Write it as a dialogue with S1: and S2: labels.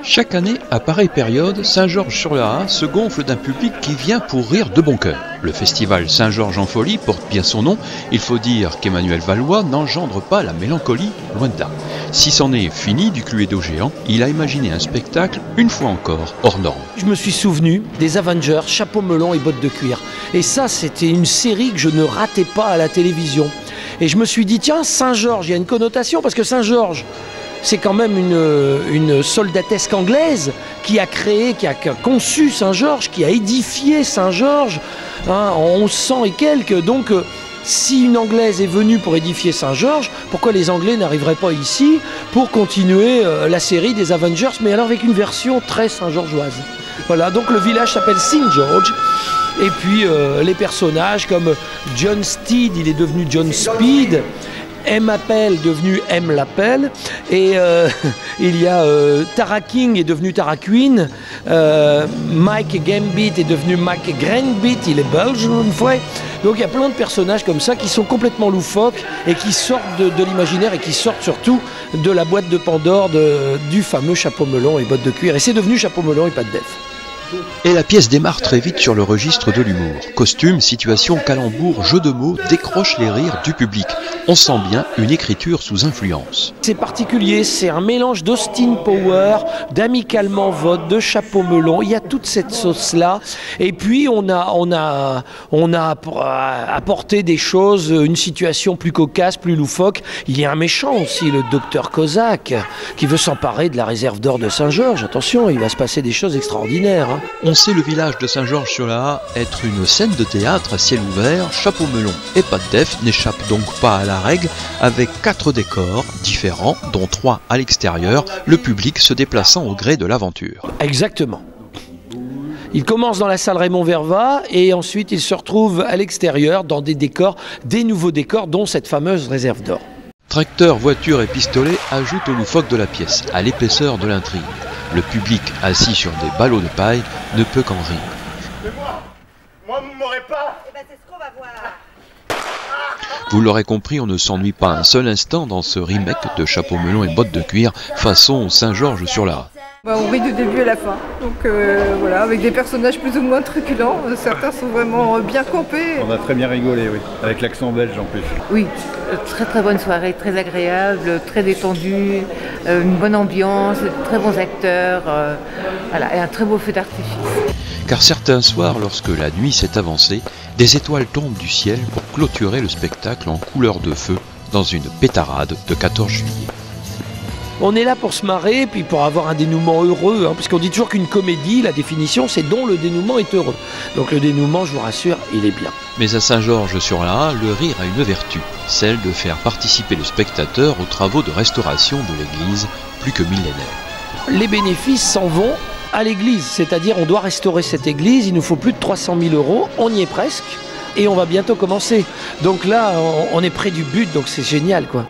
S1: Chaque année, à pareille période, Saint-Georges-sur-Laa se gonfle d'un public qui vient pour rire de bon cœur. Le festival Saint-Georges en folie porte bien son nom. Il faut dire qu'Emmanuel Valois n'engendre pas la mélancolie, loin de là. Si c'en est fini du Cluedo géant, il a imaginé un spectacle, une fois encore, hors norme.
S2: Je me suis souvenu des Avengers, chapeau melon et bottes de cuir. Et ça, c'était une série que je ne ratais pas à la télévision. Et je me suis dit, tiens, Saint-Georges, il y a une connotation, parce que Saint-Georges, c'est quand même une soldatesque anglaise qui a créé, qui a conçu Saint-Georges, qui a édifié Saint-Georges en 1100 et quelques. Donc, si une Anglaise est venue pour édifier Saint-Georges, pourquoi les Anglais n'arriveraient pas ici pour continuer la série des Avengers, mais alors avec une version très saint-georgeoise. Voilà, donc le village s'appelle St. George. Et puis les personnages comme John Steed, il est devenu John Speed. M. Appel devenu M. L'Appel, et il y a Tara King est devenu Tara Queen, Mike Gambit est devenu Mike Granbit, il est belge une fois. Donc il y a plein de personnages comme ça qui sont complètement loufoques et qui sortent de l'imaginaire et qui sortent surtout de la boîte de Pandore du fameux chapeau melon et bottes de cuir. Et c'est devenu chapeau melon et pas de def.
S1: Et la pièce démarre très vite sur le registre de l'humour. Costumes, situations, calembours, jeux de mots décrochent les rires du public. On sent bien une écriture sous influence.
S2: C'est particulier, c'est un mélange d'Austin Power, d'Amicalement Vote, de Chapeau Melon. Il y a toute cette sauce-là. Et puis on a apporté des choses, une situation plus cocasse, plus loufoque. Il y a un méchant aussi, le docteur Kozak, qui veut s'emparer de la réserve d'or de Saint-Georges. Attention, il va se passer des choses extraordinaires.
S1: On sait le village de Saint-Georges-sur-Laa être une scène de théâtre à ciel ouvert. Chapeau melon et pas de def n'échappe donc pas à la règle, avec 4 décors différents, dont 3 à l'extérieur, le public se déplaçant au gré de l'aventure.
S2: Exactement. Il commence dans la salle Raymond Vervat et ensuite il se retrouve à l'extérieur dans des décors, des nouveaux décors, dont cette fameuse réserve d'or.
S1: Tracteurs, voitures et pistolets ajoutent au loufoque de la pièce, à l'épaisseur de l'intrigue. Le public, assis sur des ballots de paille, ne peut qu'en rire.
S3: Mais moi vous m'aurez pas.
S4: Eh ben c'est ce qu'on va voir.
S1: Vous l'aurez compris, on ne s'ennuie pas un seul instant dans ce remake de Chapeau melon et bottes de cuir façon Saint-Georges-sur-Laa.
S5: On rit du début à la fin, donc voilà, avec des personnages plus ou moins truculents, certains sont vraiment bien campés.
S6: On a très bien rigolé, oui, avec l'accent belge en plus.
S7: Oui, très très bonne soirée, très agréable, très détendue, une bonne ambiance, très bons acteurs, voilà, et un très beau feu d'artifice.
S1: Car certains soirs, lorsque la nuit s'est avancée, des étoiles tombent du ciel pour clôturer le spectacle en couleur de feu dans une pétarade de 14 juillet.
S2: On est là pour se marrer, puis pour avoir un dénouement heureux, puisqu'on dit toujours qu'une comédie, la définition, c'est dont le dénouement est heureux. Donc le dénouement, je vous rassure, il est bien.
S1: Mais à Saint-Georges-sur-Laa, le rire a une vertu, celle de faire participer le spectateur aux travaux de restauration de l'église, plus que millénaire.
S2: Les bénéfices s'en vont à l'église, c'est-à-dire on doit restaurer cette église, il nous faut plus de 300 000 €, on y est presque, et on va bientôt commencer. Donc là, on est près du but, donc c'est génial, quoi.